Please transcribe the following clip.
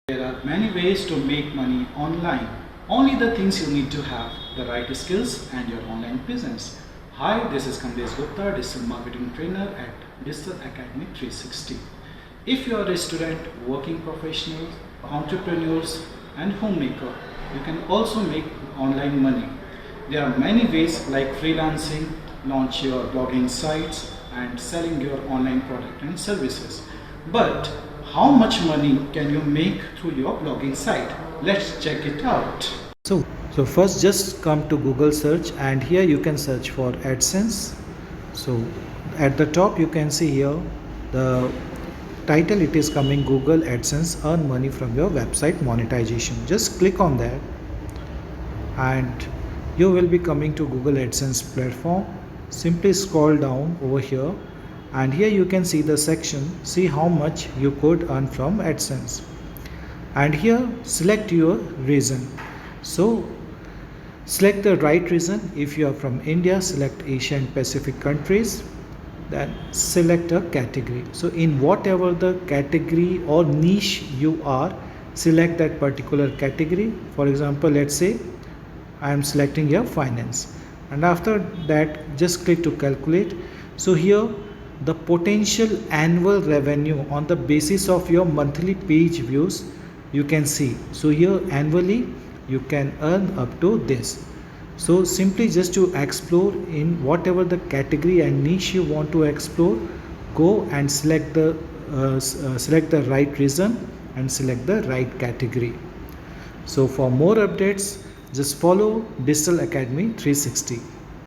There are many ways to make money online. Only the things you need to have the right skills and your online presence. Hi, this is Kamlesh Gupta, Digital Marketing Trainer at Digital Academy 360. If you are a student, working professional, entrepreneurs and homemaker, you can also make online money. There are many ways like freelancing, launch your blogging sites and selling your online product and services. But how much money can you make through your blogging site? Let's check it out. So first just come to Google search and here you can search for AdSense. So at the top you can see here the title, it is coming Google AdSense, earn money from your website monetization. Just click on that and you will be coming to Google AdSense platform. Simply scroll down over here and here you can see the section, see how much you could earn from AdSense, and here select your region. So select the right region. If you are from India, select Asia and Pacific countries, then select a category. So in whatever the category or niche you are, select that particular category. For example, let's say I am selecting here finance, and after that just click to calculate. So here the potential annual revenue on the basis of your monthly page views you can see. So here annually you can earn up to this. So simply just to explore in whatever the category and niche you want to explore, go and select the right region and select the right category. So for more updates, just follow Digital Academy 360.